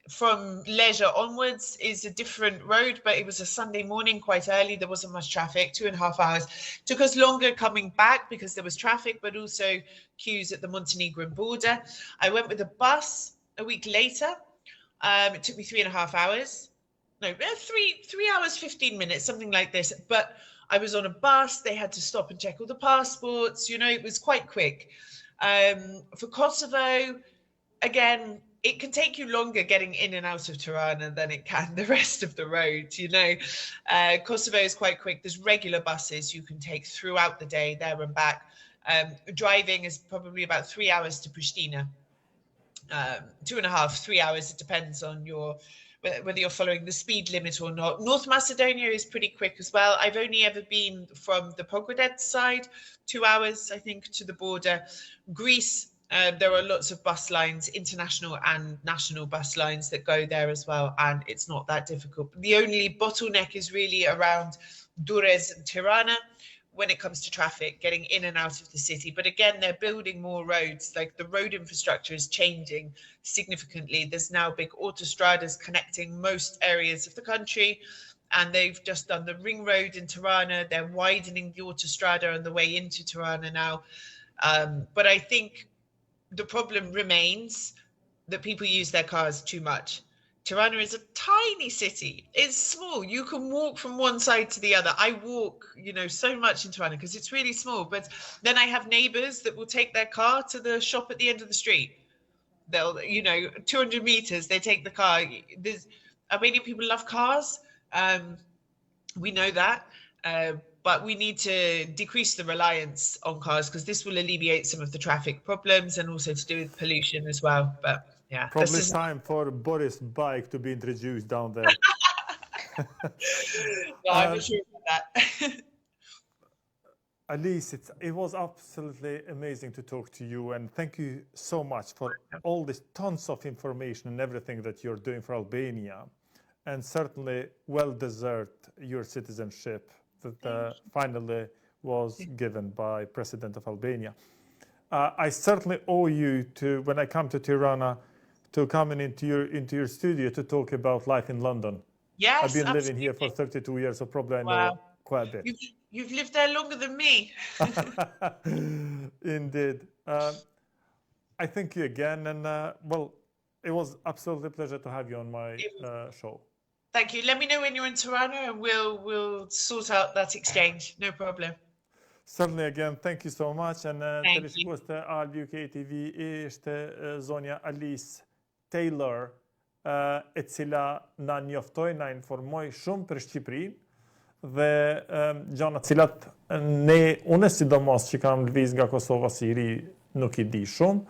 from Leisure onwards is a different road, but it was a Sunday morning quite early. There wasn't much traffic, 2.5 hours. Took us longer coming back because there was traffic, but also queues at the Montenegrin border. I went with a bus a week later. It took me 3.5 hours. No, 3 hours, 15 minutes, something like this. But I was on a bus. They had to stop and check all the passports. It was quite quick. For Kosovo, again, it can take you longer getting in and out of Tirana than it can the rest of the road. Kosovo is quite quick. There's regular buses you can take throughout the day, there and back. Driving is probably about 3 hours to Pristina. 2.5, 3 hours. It depends on whether you're following the speed limit or not. North Macedonia is pretty quick as well. I've only ever been from the Pogodet side, 2 hours, I think, to the border. Greece, there are lots of bus lines, international and national bus lines that go there as well, and it's not that difficult. The only bottleneck is really around Durrës and Tirana when it comes to traffic, getting in and out of the city. But again, they're building more roads. Like, the road infrastructure is changing significantly. There's now big autostradas connecting most areas of the country, and they've just done the ring road in Tirana. They're widening the autostrada on the way into Tirana now. But I think the problem remains that people use their cars too much. Tirana is a tiny city. It's small. You can walk from one side to the other. I walk, so much in Tirana because it's really small. But then I have neighbors that will take their car to the shop at the end of the street. They'll, 200 meters, they take the car. Armenian people love cars. We know that. But we need to decrease the reliance on cars because this will alleviate some of the traffic problems and also to do with pollution as well. But yeah, probably time for Boris' bike to be introduced down there. No, I'm not sure about that. Alice, it was absolutely amazing to talk to you, and thank you so much for all this tons of information and everything that you're doing for Albania, and certainly well deserved your citizenship that finally was given by President of Albania. I certainly owe you to, when I come to Tirana, to come into your studio to talk about life in London. Yes, I've been absolutely. living here for 32 years, so probably I know quite a bit. You've lived there longer than me. Indeed. I thank you again, and it was absolutely a pleasure to have you on my show. Thank you. Let me know when you're in Tirana and we'll sort out that exchange. No problem. Certainly, again, thank you so much. And teleshikues të Albi UK TV ishte zonja Alice Taylor, e cila na njoftoi, na informoi shumë për Shqipërinë dhe gjëra të cilat unë sidomos që kam lëviz nga Kosova si i ri nuk i di shumë,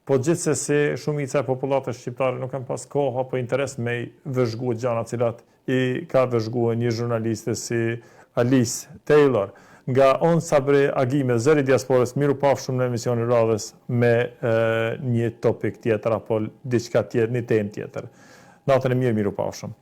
po gjithsesi shumica e popullatës shqiptare nuk kanë pas kohë apo interes me vëzhguar gjëra të cilat i ka vëzhguar një zhurnaliste si Alice Taylor. Nga on Sabri Agime, Zeri Diaspores, miru pafshëm në emisionin radhës me një topik tjetër apo diçka tjetër, një temë tjetër. Natën e mirë, miru pafshëm.